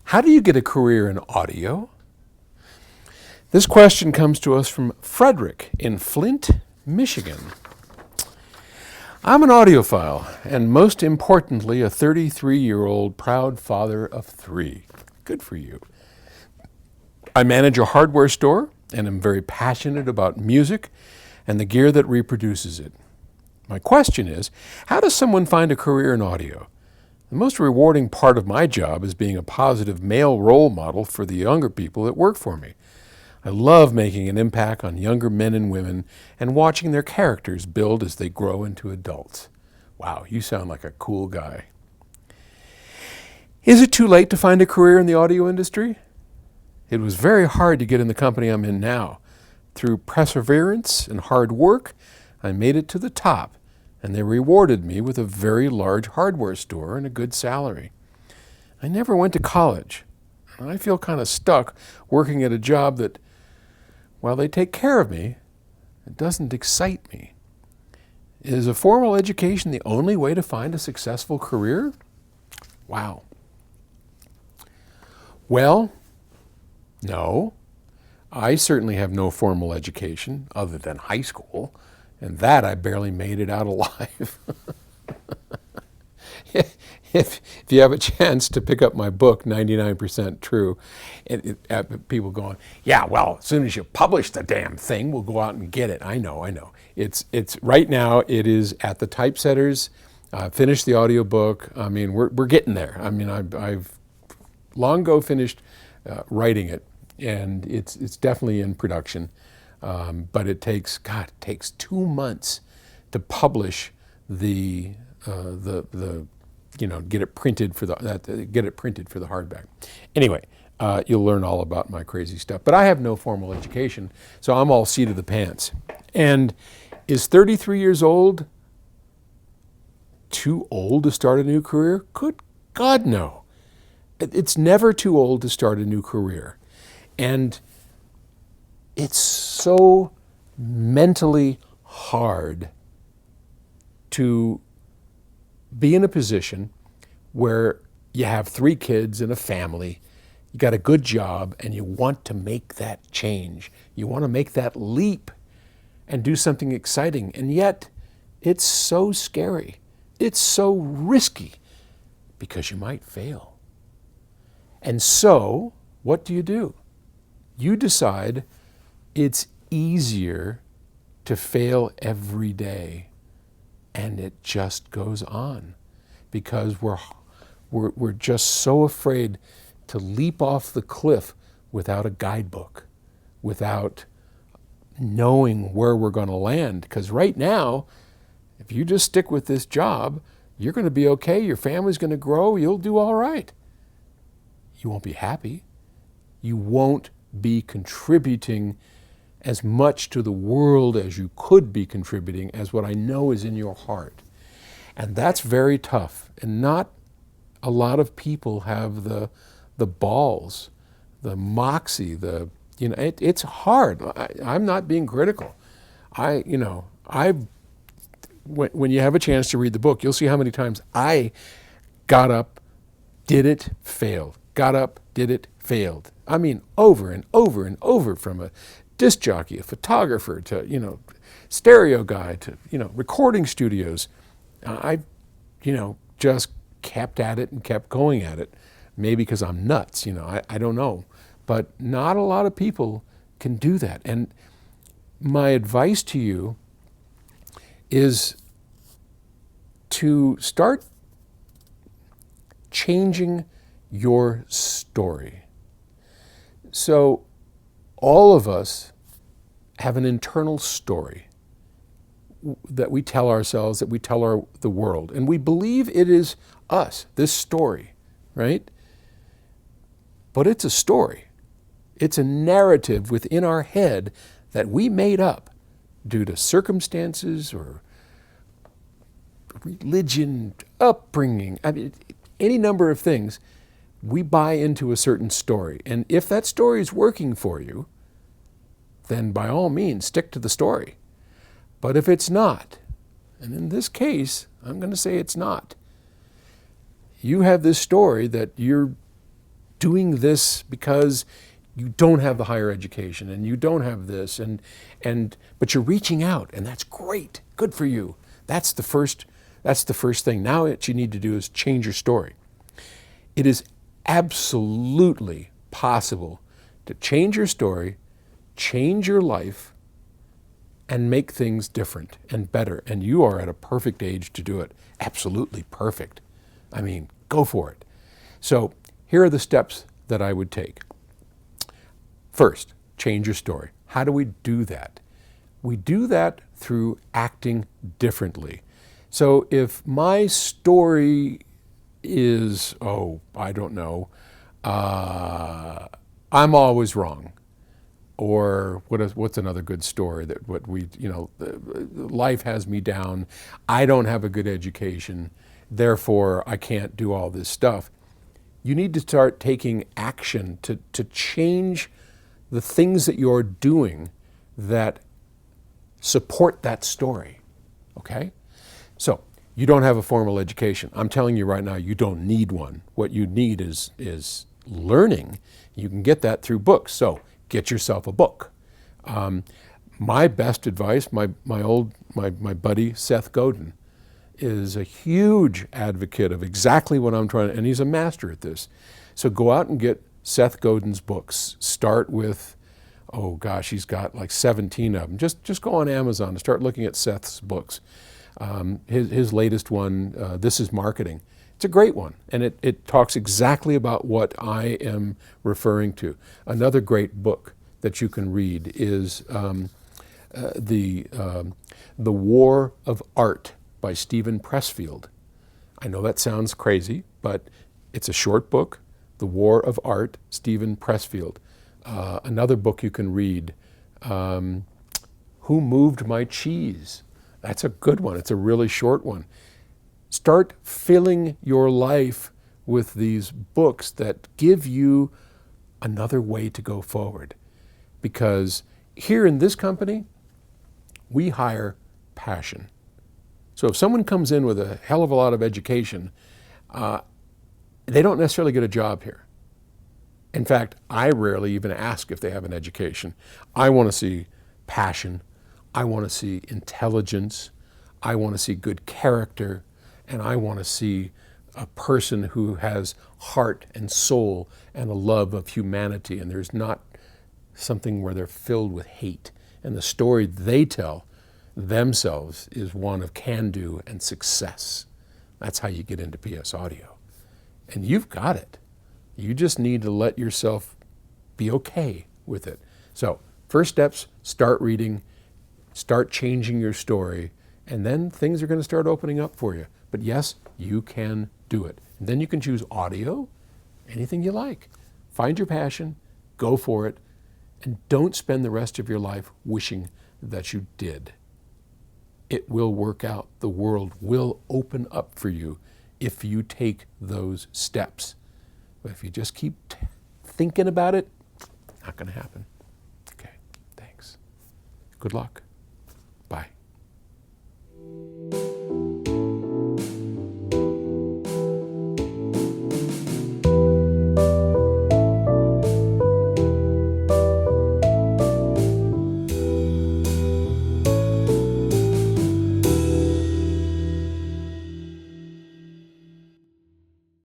How do you get a career in audio? This question comes to us from Frederick in Flint, Michigan. I'm an audiophile, and most importantly, a 33-year-old proud father of 3. Good for you. I manage a hardware store, and am very passionate about music and the gear that reproduces it. My question is, how does someone find a career in audio? The most rewarding part of my job is being a positive male role model for the younger people that work for me. I love making an impact on younger men and women and watching their characters build as they grow into adults. Wow, you sound like a cool guy. Is it too late to find a career in the audio industry? It was very hard to get in the company I'm in now. Through perseverance and hard work, I made it to the top, and they rewarded me with a very large hardware store and a good salary. I never went to college, and I feel kind of stuck working at a job that, while they take care of me, it doesn't excite me. Is a formal education the only way to find a successful career? Wow. Well, no. I certainly have no formal education other than high school, and that I barely made it out alive. If you have a chance to pick up my book, 99% True, people going, yeah, well, as soon as you publish the damn thing, we'll go out and get it. I know. It's right now, it is at the typesetters. Finished the audiobook. I mean, we're getting there. I mean, I've long ago finished writing it, and it's definitely in production. But it takes 2 months to publish the get it printed for the hardback. Anyway, you'll learn all about my crazy stuff. But I have no formal education, so I'm all seat of the pants. And is 33 years old too old to start a new career? Good God, no. It's never too old to start a new career. And it's so mentally hard to be in a position where you have 3 kids and a family, you got a good job, and you want to make that change. You want to make that leap and do something exciting. And yet, it's so scary. It's so risky because you might fail. And so, what do? You decide it's easier to fail every day, and it just goes on because we're just so afraid to leap off the cliff without a guidebook, without knowing where we're going to land. Because right now, if you just stick with this job, you're going to be okay. Your family's going to grow. You'll do all right. You won't be happy. You won't be contributing as much to the world as you could be contributing as what I know is in your heart. And that's very tough. And not a lot of people have the balls, the moxie, it's hard. I'm not being critical. When you have a chance to read the book, you'll see how many times I got up, did it, failed. Got up, did it, failed. I mean, over and over and over, from a disc jockey, a photographer, to, stereo guy, to, recording studios. I just kept at it and kept going at it. Maybe because I'm nuts, I don't know. But not a lot of people can do that. And my advice to you is to start changing your story. So all of us have an internal story that we tell ourselves, that we tell the world. And we believe it is us, this story, right? But it's a story. It's a narrative within our head that we made up due to circumstances or religion, upbringing, any number of things. We buy into a certain story. And if that story is working for you, then by all means, stick to the story. But if it's not, and in this case, I'm going to say it's not, you have this story that you're doing this because you don't have the higher education and you don't have this, but you're reaching out, and that's great. Good for you. That's the first thing. Now what you need to do is change your story. It is absolutely possible to change your story, change your life, and make things different and better. And you are at a perfect age to do it. Absolutely perfect. I mean, go for it. So here are the steps that I would take. First, change your story. How do we do that? We do that through acting differently. So if my story is, I don't know, I'm always wrong. Or what's another good story that life has me down. I don't have a good education, therefore I can't do all this stuff. You need to start taking action to change the things that you're doing that support that story, okay? So you don't have a formal education. I'm telling you right now, you don't need one. What you need is learning. You can get that through books. So get yourself a book. My best advice, my buddy Seth Godin is a huge advocate of exactly what I'm trying to, and he's a master at this. So go out and get Seth Godin's books. Start with, he's got like 17 of them. Just go on Amazon and start looking at Seth's books. His latest one, This is Marketing. It's a great one, and it talks exactly about what I am referring to. Another great book that you can read is The War of Art by Stephen Pressfield. I know that sounds crazy, but it's a short book, The War of Art, Stephen Pressfield. Another book you can read, Who Moved My Cheese? That's a good one. It's a really short one. Start filling your life with these books that give you another way to go forward. Because here in this company, we hire passion. So if someone comes in with a hell of a lot of education, they don't necessarily get a job here. In fact, I rarely even ask if they have an education. I want to see passion. I want to see intelligence. I want to see good character. And I want to see a person who has heart and soul and a love of humanity. And there's not something where they're filled with hate. And the story they tell themselves is one of can-do and success. That's how you get into PS Audio. And you've got it. You just need to let yourself be okay with it. So, first steps, start reading, start changing your story, and then things are going to start opening up for you. But yes, you can do it. And then you can choose audio, anything you like. Find your passion, go for it, and don't spend the rest of your life wishing that you did. It will work out. The world will open up for you if you take those steps. But if you just keep thinking about it, not going to happen. Okay, thanks. Good luck.